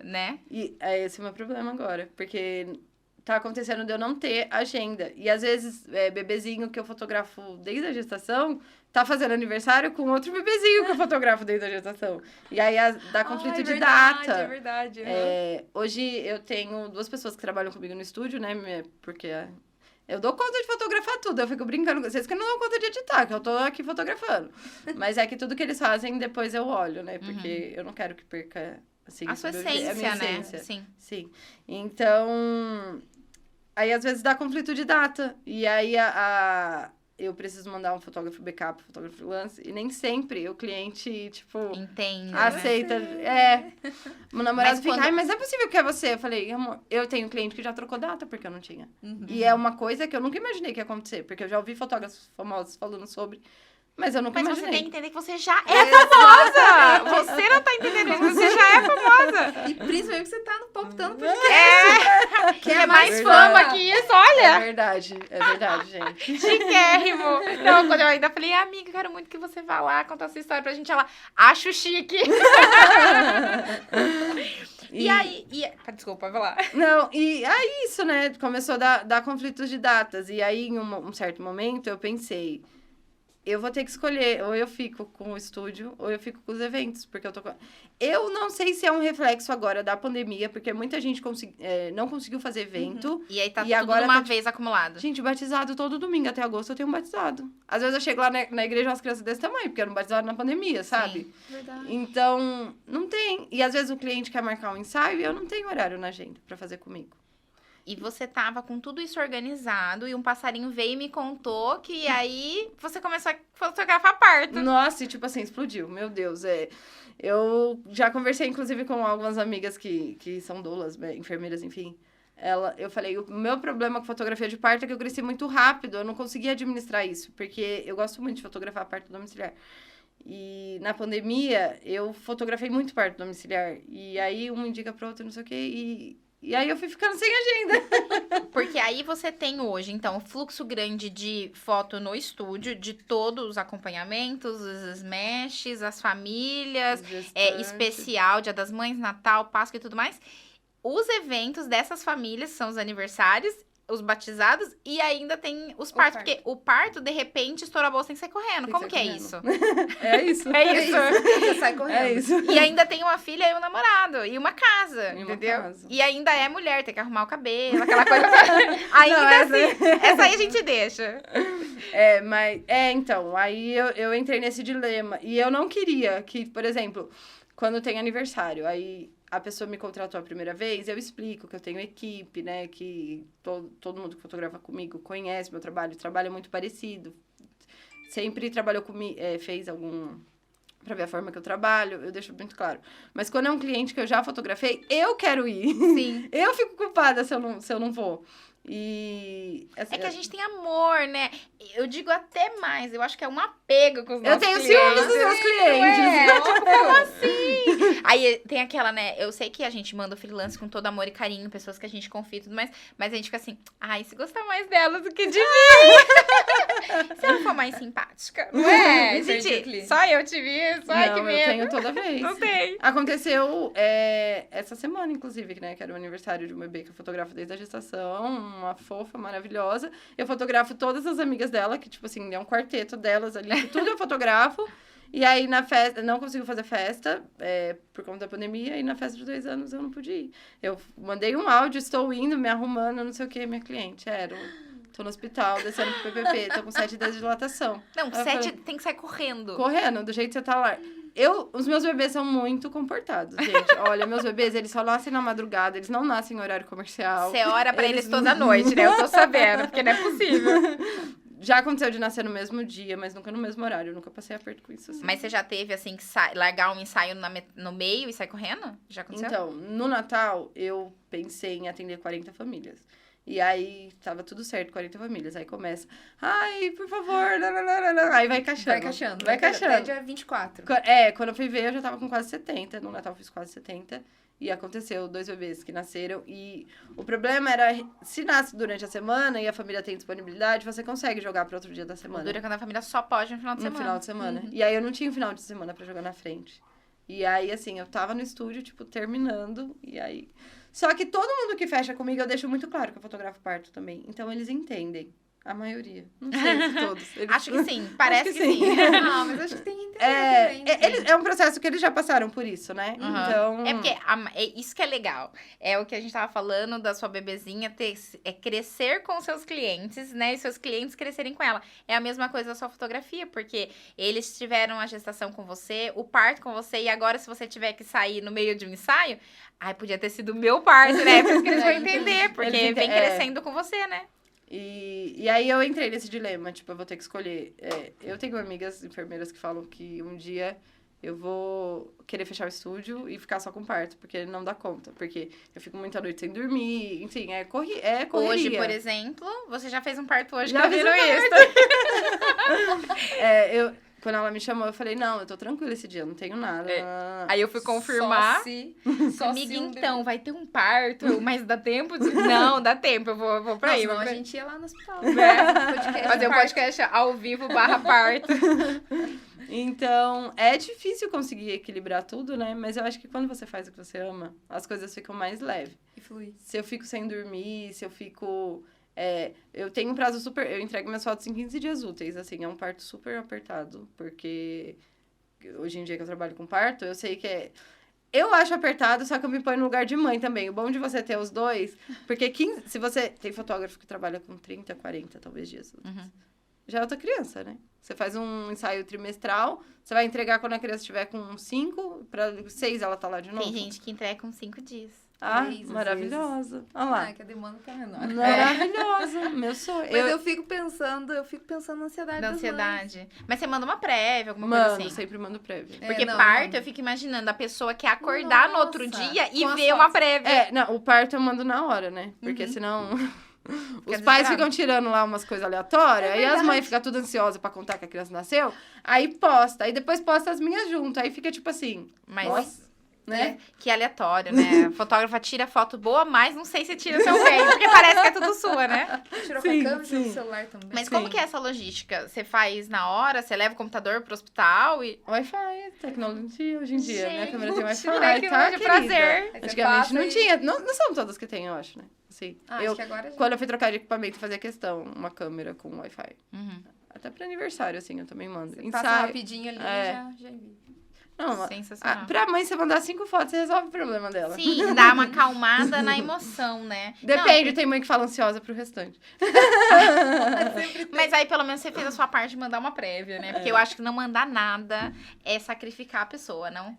né? E esse é o meu problema agora. Porque tá acontecendo de eu não ter agenda. E às vezes, bebezinho que eu fotografo desde a gestação... tá fazendo aniversário com outro bebezinho que eu fotografo desde a gestação. E aí dá conflito de data. É verdade. Hoje eu tenho 2 pessoas que trabalham comigo no estúdio, né? Porque eu dou conta de fotografar tudo. Eu fico brincando com vocês que eu não dou conta de editar, que eu tô aqui fotografando. Mas é que tudo que eles fazem, depois eu olho, né? Porque eu não quero que perca, assim... A sua a essência, minha né? essência. Sim. Sim. Então... Aí, às vezes, dá conflito de data. E aí, eu preciso mandar um fotógrafo backup, um fotógrafo freelance, e nem sempre o cliente, tipo, Entende, aceita. Meu namorado Mas fica, quando- mas não é possível que é você. Eu falei, amor, eu tenho cliente que já trocou data porque eu não tinha. Uhum. E é uma coisa que eu nunca imaginei que ia acontecer, porque eu já ouvi fotógrafos famosos falando sobre, Mas eu nunca Mas imaginei. você tem que entender que você já é famosa! Você não tá entendendo isso, você já é famosa! E principalmente que você tá no Palpitando Podcast. Que é mais Verdade. fama que isso, olha! É verdade, gente. Chiquérrimo! Não, quando eu ainda falei, amiga, quero muito que você vá lá contar essa história pra gente, ela, acho chique! E aí... Desculpa, vai lá. Não, e aí isso, né? Começou a dar conflitos de datas. E aí, em um certo momento, eu pensei... Eu vou ter que escolher, ou eu fico com o estúdio, ou eu fico com os eventos, porque eu tô com... Eu não sei se é um reflexo agora da pandemia, porque muita gente não conseguiu fazer evento. E aí tá E tudo agora de uma tá, vez acumulado. Gente, batizado todo domingo, até agosto eu tenho um batizado. Às vezes eu chego lá na igreja umas crianças desse tamanho, porque eram batizados na pandemia, sabe? Verdade. Então, não tem. E às vezes o cliente quer marcar um ensaio e eu não tenho horário na agenda pra fazer comigo. E você tava com tudo isso organizado e um passarinho veio e me contou que aí você começou a fotografar parto. Nossa, e tipo assim, explodiu. Meu Deus, Eu já conversei, inclusive, com algumas amigas que são doulas, enfermeiras, enfim. Eu falei, o meu problema com fotografia de parto é que eu cresci muito rápido, eu não conseguia administrar isso, porque eu gosto muito de fotografar parto domiciliar. E na pandemia, eu fotografei muito parto domiciliar. E aí, um indica pro outro, não sei o quê, e aí eu fui ficando sem agenda. Porque aí você tem hoje, então, um fluxo grande de foto no estúdio, de todos os acompanhamentos, os smashes, as famílias, especial, Dia das Mães, Natal, Páscoa e tudo mais. Os eventos dessas famílias são os aniversários, os batizados e ainda tem os partos. Porque o parto, de repente, estoura a bolsa, tem que sair correndo. Tem Como que que é sair isso? É isso. É isso. Você sai correndo. É isso. E ainda tem uma filha e um namorado. E uma casa, E uma entendeu? casa. E ainda é mulher, tem que arrumar o cabelo, aquela coisa. Ainda Não, assim, essa aí a gente deixa. Então, aí eu entrei nesse dilema. E eu não queria que, por exemplo, quando tem aniversário, aí a pessoa me contratou a primeira vez, eu explico que eu tenho equipe, né? Que todo mundo que fotografa comigo conhece meu trabalho, o trabalho é muito parecido. Sempre trabalhou comigo, fez algum... Pra ver a forma que eu trabalho, eu deixo muito claro. Mas quando é um cliente que eu já fotografei, eu quero ir. Sim. Eu fico culpada se eu não vou. E... É que a gente tem amor, né? Eu digo até mais, eu acho que é um apego com os Eu nossos tenho clientes. ciúmes dos meus clientes. Como assim? Aí tem aquela, né? Eu sei que a gente manda o freelance com todo amor e carinho, pessoas que a gente confia e tudo mais, mas a gente fica assim, ai, se gostar mais delas do que de mim. Se ela for mais simpática, não é? Perde o Gente, cliente. só eu te vi isso, ai, que Não, eu medo. tenho toda vez. Não tem. Aconteceu essa semana, inclusive, né? Que era o aniversário de um bebê que eu fotografo desde a gestação. Uma fofa, maravilhosa. Eu fotografo todas as amigas dela, que, tipo assim, é um quarteto delas ali. Tudo eu fotografo. E aí, na festa... Não consigo fazer festa por conta da pandemia. E na festa de 2 anos eu não pude ir. Eu mandei um áudio, estou indo, me arrumando, não sei o que. Minha cliente tô no hospital, descendo pro PPP. Tô com 7 dias de dilatação. Não, Aí eu 7 falei, tem que sair correndo. correndo, do jeito que você tá lá. Os meus bebês são muito comportados, gente. Olha, meus bebês, eles só nascem na madrugada, eles não nascem em horário comercial. Você ora pra eles toda noite, né? Eu tô sabendo, porque não é possível. Já aconteceu de nascer no mesmo dia, mas nunca no mesmo horário. Eu nunca passei aperto com isso, assim. Mas você já teve, assim, que largar um ensaio no meio e sair correndo? Já aconteceu? Então, no Natal, eu pensei em atender 40 famílias. E aí, tava tudo certo, 40 famílias. Aí começa, ai, por favor, não. Aí vai caixando. Vai caixando. Até dia 24. Quando eu fui ver, eu já tava com quase 70. No Natal, eu fiz quase 70. E aconteceu 2 bebês que nasceram. E o problema era, se nasce durante a semana e a família tem disponibilidade, você consegue jogar para outro dia da semana. Dura quando a família só pode no final de No semana. final de semana. E aí, eu não tinha um final de semana pra jogar na frente. E aí, assim, eu tava no estúdio, tipo, terminando. E aí... Só que todo mundo que fecha comigo, eu deixo muito claro que eu fotografo parto também. Então, eles entendem. A maioria. Não sei se todos. Acho que sim. Parece que sim. Não, mas acho que tem que entender também. É um processo que eles já passaram por isso, né? Uhum. Então... É porque isso que é legal. É o que a gente tava falando da sua bebezinha crescer com seus clientes, né? E seus clientes crescerem com ela. É a mesma coisa da sua fotografia, porque eles tiveram a gestação com você, o parto com você, e agora se você tiver que sair no meio de um ensaio, podia ter sido o meu parto, né? Por isso que eles vão entender, porque vem crescendo com você, né? E aí eu entrei nesse dilema, tipo, eu vou ter que escolher. Eu tenho amigas enfermeiras que falam que um dia eu vou querer fechar o estúdio e ficar só com parto, porque não dá conta. Porque eu fico muita noite sem dormir, enfim, é correria. Hoje, por exemplo, você já fez um parto hoje, já tá fiz vendo um isso? quando ela me chamou, eu falei, não, eu tô tranquila esse dia, eu não tenho nada. Aí eu fui confirmar. Só Amiga, se um então, vai ter um parto, mas dá tempo? Não, dá tempo, eu vou pra aí. Senão vou a pra- gente ia lá no hospital. Fazer um podcast ao vivo /parto. Então, é difícil conseguir equilibrar tudo, né? Mas eu acho que quando você faz o que você ama, as coisas ficam mais leves. E flui. Se eu fico sem dormir, se eu fico... eu tenho um prazo super... Eu entrego minhas fotos em 15 dias úteis, assim. É um parto super apertado, porque hoje em dia que eu trabalho com parto, eu sei que é... Eu acho apertado, só que eu me ponho no lugar de mãe também. O bom de você ter os dois, porque se você... Tem fotógrafo que trabalha com 30, 40, talvez, dias úteis. Já é outra criança, né? Você faz um ensaio trimestral, você vai entregar quando a criança estiver com 5, para 6 ela tá lá de novo. Tem gente que entrega com 5 dias. Ah, 3, às maravilhosa. Olha lá. Que a demanda tá menor. Maravilhosa. Meu sonho. Mas eu fico pensando na ansiedade Da das ansiedade. Mas você manda uma prévia, alguma mando, coisa assim? sempre mando prévia. Porque não, parto, não. eu fico imaginando, a pessoa quer acordar no outro Nossa, dia e com as ver uma fotos. prévia. Não, o parto eu mando na hora, né? Porque senão... Os Fica pais desesperado. ficam tirando lá umas coisas aleatórias, aí as mães ficam tudo ansiosas pra contar que a criança nasceu, aí posta, aí depois posta as minhas junto, aí fica tipo assim, Mas, nossa, né? que aleatório, né? A fotógrafa tira foto boa, mas não sei se tira seu bem, porque parece que é tudo sua, né? Tirou Sim, com a câmera sim. do celular também. Mas Sim. como que é essa logística? Você faz na hora? Você leva o computador pro hospital e... Wi-Fi, tecnologia hoje em dia, minha câmera tem Wi-Fi, tecnologia, tá, querida? prazer. Aí você Antigamente passa não e- tinha, não são todas que tem, eu acho, né? Assim, Ah, eu, acho que agora já. quando eu fui trocar de equipamento, fazia questão, uma câmera com Wi-Fi. Uhum. Até pra aniversário, assim, eu também mando. Você passa Ensaio. rapidinho ali É. e já envia. Não, Sensacional. pra mãe, você mandar 5 fotos, você resolve o problema dela. Sim, dá uma acalmada na emoção, né? Depende, tem mãe que fala ansiosa pro restante. Não, mas aí pelo menos você fez a sua parte de mandar uma prévia, né? Porque eu acho que não mandar nada é sacrificar a pessoa, não?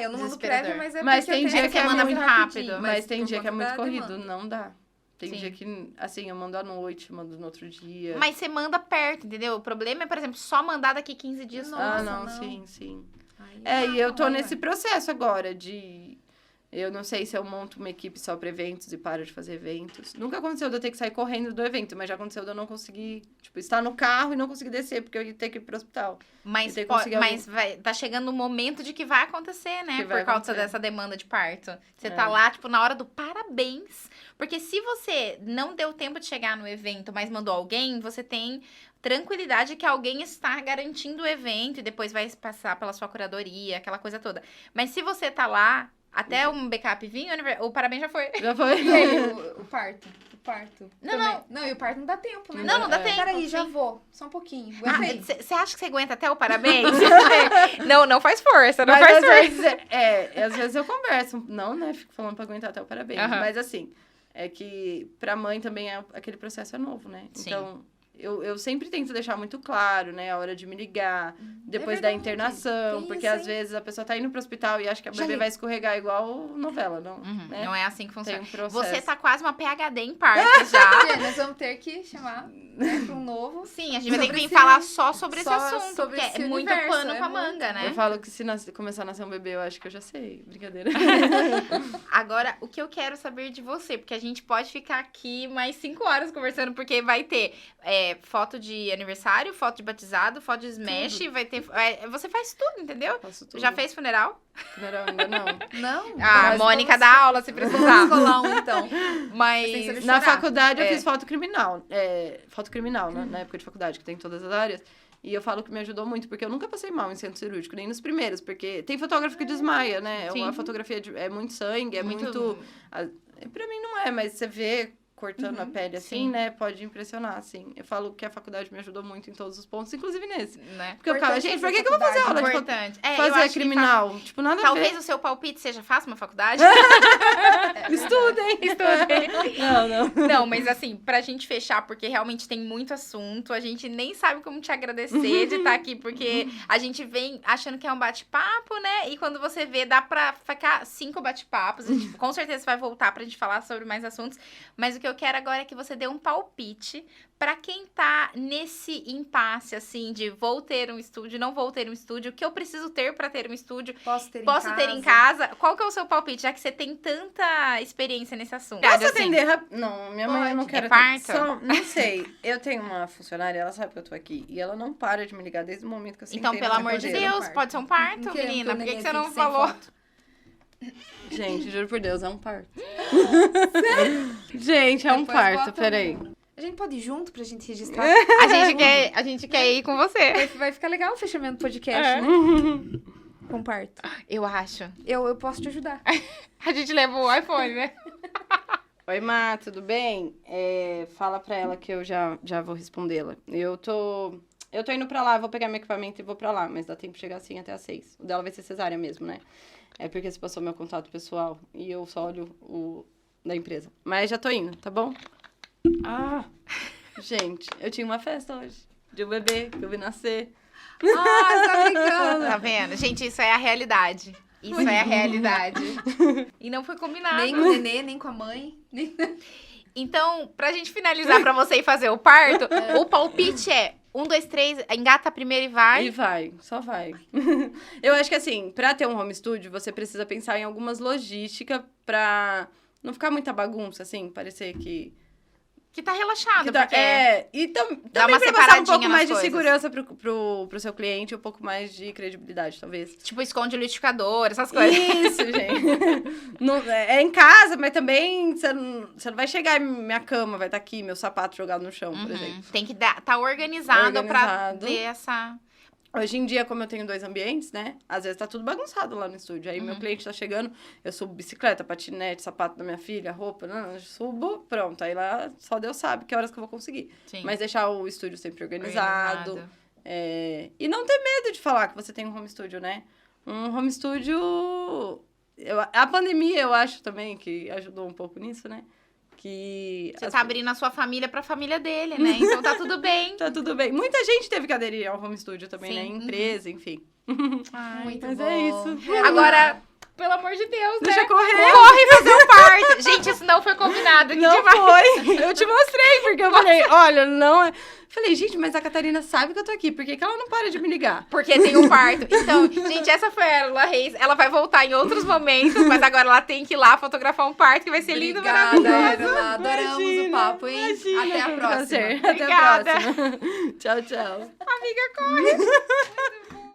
Eu não mando Desesperador. prévia, mas é Mas porque tem eu dia tenho que é fazer muito rápido, rapidinho, Mas tem por dia que é conta muito da corrido, demanda. não dá. Tem Sim. dia que, assim, eu mando à noite, mando no outro dia. Mas você manda perto, entendeu? O problema é, por exemplo, só mandar daqui 15 dias. Nossa, não, não. sim, sim. Aí, E eu tô vai, nesse vai. processo agora de... Eu não sei se eu monto uma equipe só pra eventos e paro de fazer eventos. Nunca aconteceu de eu ter que sair correndo do evento, mas já aconteceu de eu não conseguir, tipo, estar no carro e não conseguir descer, porque eu ia ter que ir pro hospital. Mas, E tem que conseguir tá chegando o momento de que vai acontecer, né? Que Por vai causa acontecer. dessa demanda de parto. Você É. tá lá, tipo, na hora do parabéns. Porque se você não deu tempo de chegar no evento, mas mandou alguém, você tem tranquilidade que alguém está garantindo o evento e depois vai passar pela sua curadoria, aquela coisa toda. Mas se você tá lá, até um backup vir, o parabéns já foi. Já foi? E aí, o parto? O parto. Não, também. Não, e o parto não dá tempo, né? Não dá É. tempo. Peraí, já sim. vou. Só um pouquinho. Aguenta aí. Você acha que você aguenta até o parabéns? Não faz força, não Mas faz às força. vezes, às vezes eu converso. Não, né? Fico falando pra aguentar até o parabéns. Aham. Mas assim, é que pra mãe também aquele processo é novo, né? Sim. Então, eu sempre tento deixar muito claro, né? A hora de me ligar, depois da verdade. internação. Tem Porque isso, às hein? vezes a pessoa tá indo pro hospital e acha que a Já bebê li. vai escorregar igual novela, não, Uhum, né? não é assim que Tem funciona. um processo. Você tá quase uma PhD em parto já. Gente, nós vamos ter que chamar, né, pra um novo. Sim, a gente vai ter que Sobre vir esse- falar só sobre esse só assunto, sobre porque esse é muito universo, pano é com a muito, manga, né? Eu falo que se começar a nascer um bebê, eu acho que eu já sei. Brincadeira. Agora, o que eu quero saber de você, porque a gente pode ficar aqui mais 5 horas conversando, porque vai ter foto de aniversário, foto de batizado, foto de smash, vai ter... você faz tudo, entendeu? Faço tudo. Já fez funeral? Funeral ainda não. Não? A Mas Mônica vamos- dá aula se Vamos precisar. colar um, então. Tem que Mas... ser Na chorar. faculdade eu É. fiz foto criminal. Foto criminal, na época de faculdade, que tem em todas as áreas. E eu falo que me ajudou muito, porque eu nunca passei mal em centro cirúrgico, nem nos primeiros, porque tem fotógrafo que desmaia, né? Sim. A fotografia é muito sangue, é muito... Pra mim não é, mas você vê cortando a pele assim, sim. né? Pode impressionar, assim. Eu falo que a faculdade me ajudou muito em todos os pontos, inclusive nesse. Né? Porque eu ficava, Importante gente, por fazer que eu vou fazer faculdade, aula de Importante. Eu fazer acho que criminal? Tipo, nada a Talvez ver. o seu palpite seja, faça uma faculdade. Estudem! Estudem. Não. Não, mas assim, pra gente fechar, porque realmente tem muito assunto, a gente nem sabe como te agradecer de estar aqui, porque a gente vem achando que é um bate-papo, né? E quando você vê, dá pra ficar 5 bate-papos. A gente, com certeza vai voltar pra gente falar sobre mais assuntos. Mas o que eu quero agora é que você dê um palpite pra quem tá nesse impasse, assim, de vou ter um estúdio, não vou ter um estúdio, o que eu preciso ter pra ter um estúdio, Posso ter em casa. Qual que é o seu palpite, já que você tem tanta experiência nesse assunto? Posso Assim, atender rápido? Não, minha mãe eu não Pode. quero É parto? Só, não sei. Eu tenho uma funcionária, ela sabe que eu tô aqui. E ela não para de me ligar desde o momento que eu sentei então, pelo na amor de cadeira. Deus, pode ser um parto, Não queremos menina? que o Por que neném você não fique sem falou? foto. Gente, juro por Deus, é um parto. Gente, é um Depois parto, bota peraí. A gente pode ir junto pra gente registrar. A gente quer ir com você. Vai ficar legal o fechamento do podcast, É. né? Com parto. Eu acho. Eu posso te ajudar. A gente leva o iPhone, né? Oi, Má, tudo bem? Fala pra ela que eu já vou respondê-la. Eu tô indo pra lá, vou pegar meu equipamento e vou pra lá, mas dá tempo de chegar assim até às 6. O dela vai ser cesárea mesmo, né? É porque você passou meu contato pessoal e eu só olho o da empresa. Mas já tô indo, tá bom? Ah, gente, eu tinha uma festa hoje de um bebê que eu vi nascer. Ah, tá brincando. Tá vendo? Gente, isso é a realidade. Isso é a realidade. E não foi combinado. Nem com o nenê, nem com a mãe. Nem... Então, pra gente finalizar pra você ir fazer o parto, o palpite é 1, 2, 3, engata primeiro e vai. E vai, só vai. Eu acho que assim, pra ter um home studio, você precisa pensar em algumas logísticas pra não ficar muita bagunça, assim, parecer que... Que tá relaxado, que dá- porque... e dá também uma pra passar um separadinha pouco nas mais de coisas. segurança pro seu cliente, um pouco mais de credibilidade, talvez. Tipo, esconde o liquidificador, essas coisas. Isso, gente. Não, é em casa, mas também você não vai chegar e minha cama vai estar aqui, meu sapato jogado no chão, por exemplo. Tem que tá organizado pra Organizado. ter essa... Hoje em dia, como eu tenho 2 ambientes, né? Às vezes tá tudo bagunçado lá no estúdio. Aí meu cliente tá chegando, eu subo bicicleta, patinete, sapato da minha filha, roupa, não, eu subo, pronto. Aí lá só Deus sabe que horas que eu vou conseguir. Sim. Mas deixar o estúdio sempre organizado. E não ter medo de falar que você tem um home studio, né? Um home studio... a pandemia, eu acho também que ajudou um pouco nisso, né? Que Você tá abrindo a sua família pra família dele, né? Então tá tudo bem. tá tudo bem. Muita gente teve que aderir ao home studio também, Sim. né? Empresa, enfim. Muito Mas bom. é isso. Agora, pelo amor de Deus, Deixa né? correr. Corre fazer um parto. Gente, isso não foi combinado aqui Não demais. foi. Eu te mostrei, porque eu falei, olha, não é... Falei, gente, mas a Catarina sabe que eu tô aqui. Por que que ela não para de me ligar? Porque tem um parto. Então, gente, essa foi a Lula Reis. Ela vai voltar em outros momentos, mas agora ela tem que ir lá fotografar um parto que vai ser lindo, Obrigada, maravilhoso. Evelyn. Adoramos Imagina, o papo, hein? imagina, Até a foi um próxima. prazer. Até Obrigada. a próxima. Tchau, tchau. Amiga, corre.